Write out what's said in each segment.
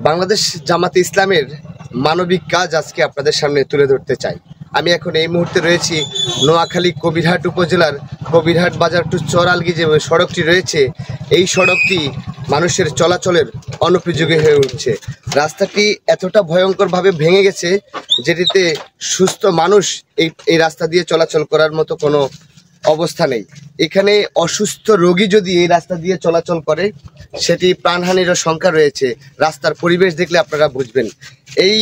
বাংলাদেশ জামাতে ইসলামের মানবিক কাজ আজকে আপনাদের সামনে তুলে ধরতে চাই। আমি এখন এই মুহূর্তে রয়েছি নোয়াখালী কবিরহাট উপজেলার কবিরহাট বাজার টু চরালগি যে সড়কটি রয়েছে, এই সড়কটি মানুষের চলাচলের অনুপযোগী হয়ে উঠছে। রাস্তাটি এতটা ভয়ঙ্করভাবে ভেঙে গেছে যেটিতে সুস্থ মানুষ এই রাস্তা দিয়ে চলাচল করার মতো কোনো অবস্থা নেই। এখানে অসুস্থ রোগী যদি এই রাস্তা দিয়ে চলাচল করে সেটি প্রাণহানিরও শঙ্কা রয়েছে। রাস্তার পরিবেশ দেখলে আপনারা বুঝবেন। এই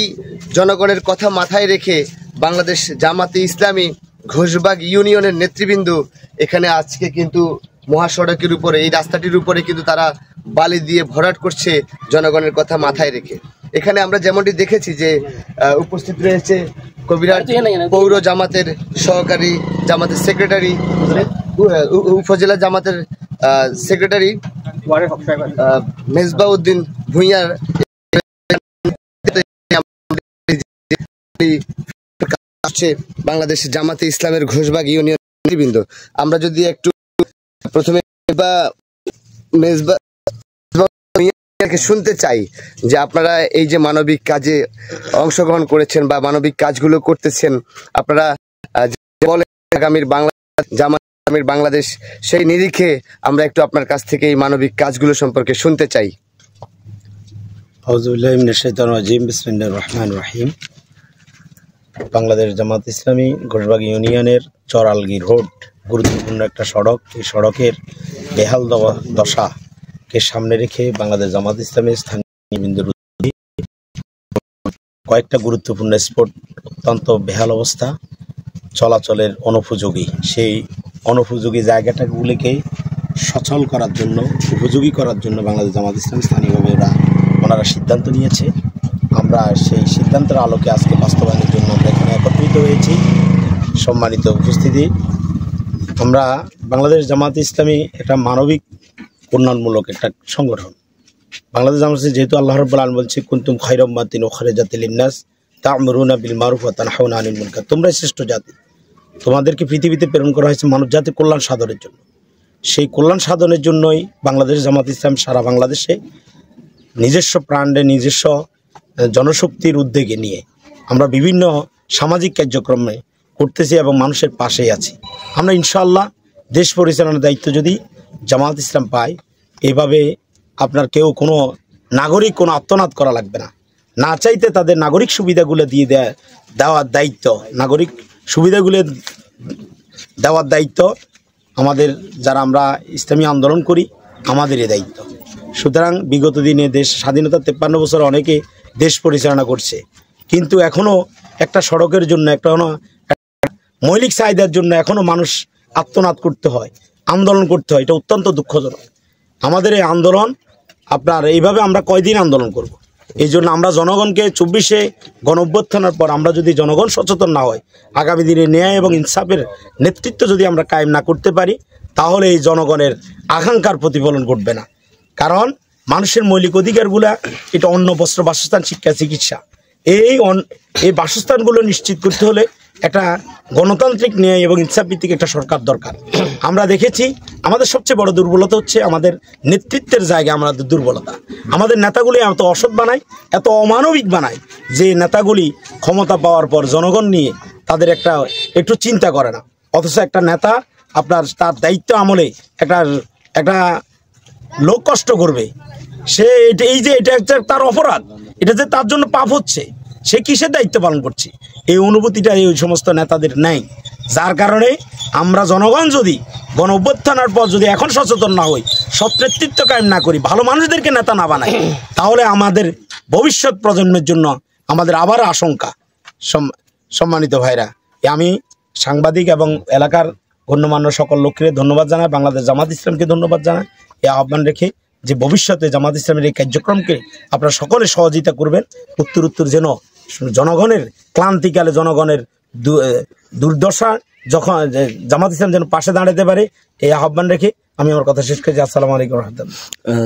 জনগণের কথা মাথায় রেখে বাংলাদেশ জামাতে ইসলামী ঘোষবাগ ইউনিয়নের নেতৃবৃন্দ এখানে আজকে কিন্তু মহাসড়কের উপরে এই রাস্তাটির উপরে কিন্তু তারা বালি দিয়ে ভরাট করছে জনগণের কথা মাথায় রেখে। এখানে আমরা যেমনটি দেখেছি যে উপস্থিত রয়েছে কবিরহাট পৌর জামাতের সহকারী জামাতের সেক্রেটারি, উপজেলা জামাতের সেক্রেটারি মেজবাউদ্দিন ভূঁইয়ার বাংলাদেশ জামাতে ইসলামের ঘোষবাগ ইউনিয়ন নেতৃবৃন্দ। আমরা যদি একটু প্রথমে শুনতে চাই যে আপনারা এই যে মানবিক কাজে অংশগ্রহণ করেছেন বা মানবিক কাজগুলো করতেছেন, আপনারা বলেন আগামীর বাংলাদেশ, সেই নিরিখে আমরা একটু আপনার কাছ থেকে এই মানবিক কাজগুলো সম্পর্কে শুনতে চাই। আউযুবিল্লাহি মিনাশ শাইতানির রাজিম, বিসমিল্লাহির রহমানির রহিম। বাংলাদেশ জামাত ইসলামী ঘোষবাগ ইউনিয়নের চরালগি রোড গুরুত্বপূর্ণ একটা সড়ক। এই সড়কের বেহাল দশাকে সামনে রেখে বাংলাদেশ জামাত ইসলামের স্থানীয় বিন্দুর কয়েকটা গুরুত্বপূর্ণ স্পট অত্যন্ত বেহাল অবস্থা, চলাচলের অনুপযোগী। সেই অনুপযোগী জায়গাটাগুলিকে সচল করার জন্য, উপযোগী করার জন্য বাংলাদেশ জামাত ইসলাম স্থানীয়ভাবে ওনারা সিদ্ধান্ত নিয়েছে। আমরা সেই সিদ্ধান্তের আলোকে আজকে বাস্তবায়নের জন্য আমরা এখানে একত্রিত হয়েছি। সম্মানিত উপস্থিতি, আমরা বাংলাদেশ জামাত ইসলামী একটা মানবিক উন্নয়নমূলক একটা সংগঠন। বাংলাদেশ জামাত যেহেতু আল্লাহ রাব্বুল আলামিন বলছে কুনতুম খায়রা উম্মাতিন উখরিজাত লিন-নাস তা'মুরুনা বিল মারুফ ওয়া তানহাউনা আনিল মুনকার, তোমরাই শ্রেষ্ঠ জাতি, তোমাদেরকে পৃথিবীতে প্রেরণ করা হয়েছে মানব জাতির কল্যাণ সাধনের জন্য। সেই কল্যাণ সাধনের জন্যই বাংলাদেশ জামাত ইসলাম সারা বাংলাদেশে নিজস্ব প্রাণে নিজস্ব জনশক্তির উদ্যোগে নিয়ে আমরা বিভিন্ন সামাজিক কার্যক্রমে করতেছি এবং মানুষের পাশেই আছি। আমরা ইনশাআল্লাহ দেশ পরিচালনার দায়িত্ব যদি জামাত ইসলাম পায়, এভাবে আপনার কেউ কোনো নাগরিক কোনো আত্মনাদ করা লাগবে না। না চাইতে তাদের নাগরিক সুবিধাগুলো দিয়ে দেওয়ার দায়িত্ব, নাগরিক সুবিধাগুলো দেওয়ার দায়িত্ব আমাদের, যারা আমরা ইসলামী আন্দোলন করি, আমাদেরই দায়িত্ব। সুতরাং বিগত দিনে দেশ স্বাধীনতা 53 বছর অনেকে দেশ পরিচালনা করছে, কিন্তু এখনও একটা সড়কের জন্য, একটা মৌলিক চাহিদার জন্য এখনও মানুষ আত্মনাদ করতে হয়, আন্দোলন করতে হয়। এটা অত্যন্ত দুঃখজনক। আমাদের এই আন্দোলন আপনার এইভাবে আমরা কয়দিন আন্দোলন করব? এই জন্য আমরা জনগণকে 24শে গণঅভ্যুত্থানের পর আমরা যদি জনগণ সচেতন না হয়, আগামী দিনে ন্যায় এবং ইনসাফের নেতৃত্ব যদি আমরা কায়েম না করতে পারি, তাহলে এই জনগণের আকাঙ্ক্ষার প্রতিফলন ঘটবে না। কারণ মানুষের মৌলিক অধিকারগুলা, এটা অন্ন, বস্ত্র, বাসস্থান, শিক্ষা, চিকিৎসা, এই বাসস্থানগুলো নিশ্চিত করতে হলে একটা গণতান্ত্রিক ন্যায় এবং ইনসাফ ভিত্তিক একটা সরকার দরকার। আমরা দেখেছি আমাদের সবচেয়ে বড় দুর্বলতা হচ্ছে আমাদের নেতৃত্বের জায়গায় আমাদের দুর্বলতা। আমাদের নেতাগুলি এত অসৎ বানায়, এত অমানবিক বানায় যে নেতাগুলি ক্ষমতা পাওয়ার পর জনগণ নিয়ে তাদের একটু চিন্তা করে না। অথচ একটা নেতা আপনার তার দায়িত্ব আমলে একটা লোক কষ্ট করবে, সে এই যে এটা একটা তার অপরাধ, এটা যে তার জন্য পাপ হচ্ছে, সে কিসের দায়িত্ব পালন করছে, এই অনুভূতিটা এই সমস্ত নেতাদের নেই। যার কারণে আমরা জনগণ যদি গণ অভ্যুত্থানের পর যদি এখন সচেতন না হই, সৎ নেতৃত্ব কায়েম না করি, ভালো মানুষদেরকে নেতা না বানাই, তাহলে আমাদের ভবিষ্যৎ প্রজন্মের জন্য আমাদের আবার আশঙ্কা। সম্মানিত ভাইরা, আমি সাংবাদিক এবং এলাকার গণ্যমান্য সকল লোককে ধন্যবাদ জানাই, বাংলাদেশ জামাত ইসলামকে ধন্যবাদ জানাই। এই আহ্বান রেখে যে ভবিষ্যতে জামাত ইসলামের এই কার্যক্রমকে আপনারা সকলে সহযোগিতা করবেন, উত্তর যেন জনগণের ক্লান্তিকালে, জনগণের দুর্দশা যখন জামাত ইসলাম যেন পাশে দাঁড়াতে পারে, এই আহ্বান রেখে আমি আমার কথা শেষ করছি। আসসালামু আলাইকুম রাহমাতুল্লাহ।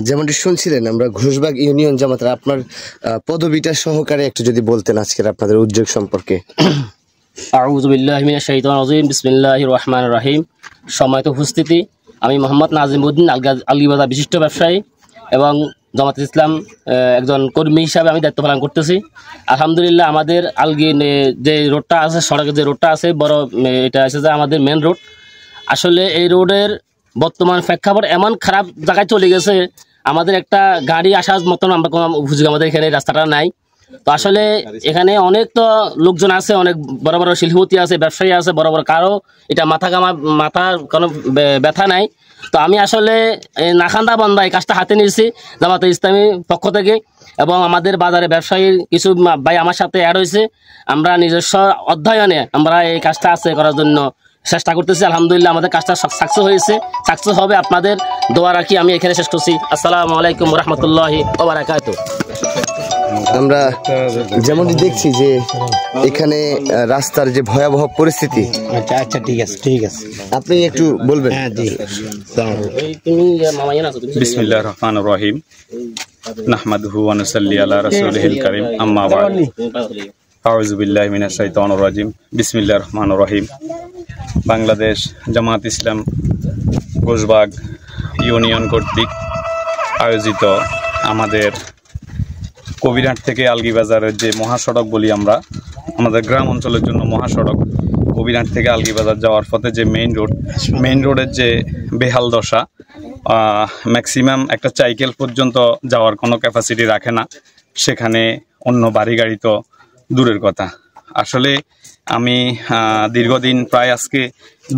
যেমনটি শুনছিলেন আমরা ঘোষবাগ ইউনিয়ন জামাতের, আপনার পদবিটা সহকারে একটু যদি বলতেন আজকের আপনাদের উদ্যোগ সম্পর্কে। আউযু বিল্লাহি মিনাশ শাইতানির রাজিম, বিসমিল্লাহির রহমানির রহিম। সম্মানিত উপস্থিতি, আমি মোহাম্মদ নাজিমউদ্দিন আলগিবাজার বিশিষ্ট ব্যবসায়ী এবং জামাতে ইসলাম একজন কর্মী হিসাবে আমি দায়িত্ব পালন করতেছি। আলহামদুলিল্লাহ আমাদের আলগি যে রোডটা আছে, সড়কের যে রোডটা আছে বড়, এটা এসে যে আমাদের মেন রোড। আসলে এই রোডের বর্তমান প্রেক্ষাপট এমন খারাপ জায়গায় চলে গেছে, আমাদের একটা গাড়ি আসার মতন আমরা কোনো উপযোগী আমাদের এখানে রাস্তাটা নাই। তো আসলে এখানে অনেক তো লোকজন আছে, অনেক বড় বড় শিল্পপতি আছে, ব্যবসায়ী আছে বড় বড়, কারো এটা মাথার কোনো ব্যথা নাই। তো আমি আসলে নাখান্দা বান্দা এই কাজটা হাতে নিয়েছি জামাতে ইসলামী পক্ষ থেকে, এবং আমাদের বাজারে ব্যবসায়ীর কিছু ভাই আমার সাথে অ্যাড হয়েছে। আমরা নিজস্ব অধ্যয়নে আমরা এই কাজটা আছে করার জন্য চেষ্টা করতেছি। আলহামদুলিল্লাহ আমাদের কাজটা সাকসেস হয়েছে, সাকসেস হবে। আপনাদের দোয়া রাখি আমি এখানে শেষ করছি। আসসালামু আলাইকুম ওয়া রাহমাতুল্লাহি ওয়া বারাকাতুহু। আমরা যেমনটি দেখছি যে এখানে রাস্তার যে ভয়াবহ পরিস্থিতি, আচ্ছা ঠিক আছে আপনি একটু বলবেন। বিসমিল্লাহির রহমানির রহিম, নাহমাদুহু ওয়া নুসাল্লি আলা রাসূলিহিল কারীম, আম্মা বা'দ। আউযু বিল্লাহি মিনাশ শাইতানির রাজিম, বিসমিল্লাহির রহমানির রহিম। বাংলাদেশ জামাত ইসলাম ঘোষবাগ ইউনিয়ন কর্তৃক আয়োজিত আমাদের কবিরহাট থেকে আলগিবাজারের যে মহাসড়ক বলি আমরা, আমাদের গ্রাম অঞ্চলের জন্য মহাসড়ক, কবিরহাট থেকে আলগিবাজার যাওয়ার পথে যে মেইন রোডের যে বেহাল দশা, ম্যাক্সিমাম একটা সাইকেল পর্যন্ত যাওয়ার কোনো ক্যাপাসিটি রাখে না, সেখানে অন্য বাড়ি গাড়ি তো দূরের কথা। আসলে আমি দীর্ঘদিন প্রায় আজকে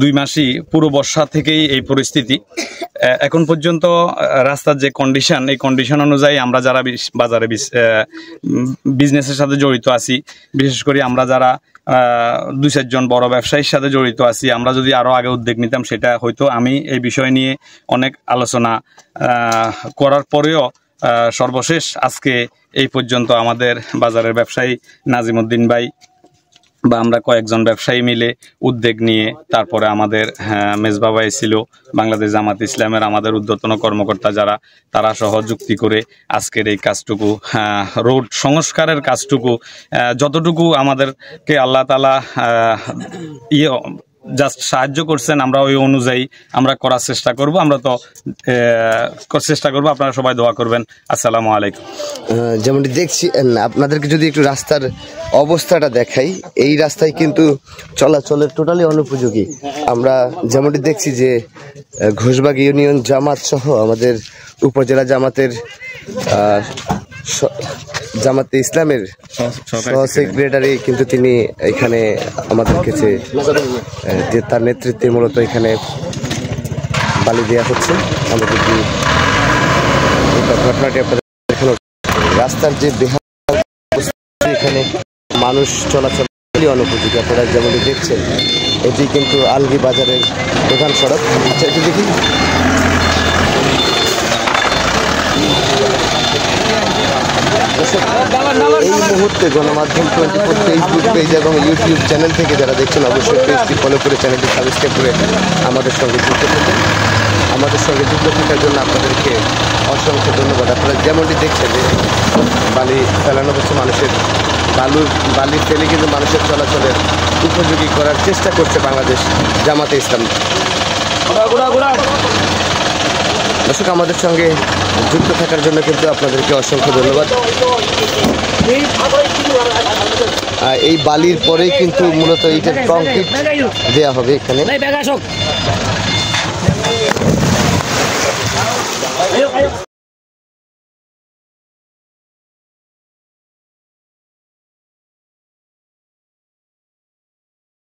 2 মাসই পুরো বর্ষা থেকেই এই পরিস্থিতি। এখন পর্যন্ত রাস্তার যে কন্ডিশন, এই কন্ডিশন অনুযায়ী আমরা যারা বাজারে বিজনেসের সাথে জড়িত আছি, বিশেষ করে আমরা যারা 2-4 জন বড় ব্যবসায়ীর সাথে জড়িত আছি, আমরা যদি আরও আগে উদ্যোগ নিতাম সেটা হয়তো আমি এই বিষয় নিয়ে অনেক আলোচনা করার পরেও সর্বশেষ আজকে এই পর্যন্ত আমাদের বাজারের ব্যবসায়ী নাজিমউদ্দিন ভাই বা আমরা কয়েকজন ব্যবসায়ী মিলে উদ্যোগ নিয়ে তারপরে আমাদের মেজবা ভাই ছিল, বাংলাদেশ জামাত ইসলামের আমাদের ঊর্ধ্বতন কর্মকর্তা যারা, তারা সহ যুক্তি করে আজকের এই কাজটুকু, রোড সংস্কারের কাজটুকু যতটুকু আমাদেরকে আল্লাহ তাআলা জাস্ট সাহায্য করছেন, আমরা ওই অনুযায়ী আমরা করার চেষ্টা করব। আমরা তো চেষ্টা করব, আপনারা সবাই দোয়া করবেন। আসসালামু আলাইকুম। যেমনটি দেখছি, আপনাদেরকে যদি একটু রাস্তার অবস্থাটা দেখাই, এই রাস্তায় কিন্তু চলাচলের টোটালি অনুপযোগী। আমরা যেমনটি দেখছি যে ঘোষবাগ ইউনিয়ন জামাত সহ আমাদের উপজেলা জামাতে ইসলামের সহ সেক্রেটারি কিন্তু তিনি এখানে আমাদের কাছে, তার নেতৃত্বে মূলত এখানে বালি দেওয়া হচ্ছে। আমরা যদি ঘটনাটি আপনাদের দেখানো, রাস্তার যে বেহাল এখানে মানুষ চলাচল অনুপযোগী। আপনারা যেমনটি দেখছেন এটি কিন্তু আলগি বাজারের প্রধান সড়ক। আচ্ছা একটু দেখি, এই মুহূর্তে গণমাধ্যম 24 ফেসবুক পেজ এবং ইউটিউব চ্যানেল থেকে যারা দেখছেন অবশ্যই পেজটি ফলো করে চ্যানেলটি সাবস্ক্রাইব করে আমাদের সঙ্গে যুক্ত থাকুন। আমাদের সঙ্গে যুক্ত থাকার জন্য আপনাদেরকে অসংখ্য ধন্যবাদ। আপনারা যেমনটি দেখছেন যে বালি ফেলানো হচ্ছে, মানুষের বালি ফেলে কিন্তু মানুষের চলাচলের উপযোগী করার চেষ্টা করছে বাংলাদেশ জামাতে ইসলাম। দর্শক, আমাদের সঙ্গে যুক্ত থাকার জন্য কিন্তু আপনাদেরকে অসংখ্য ধন্যবাদ। এই বালির পরেই কিন্তু মূলত ইটের কংক্রিট দেওয়া হবে এখানে।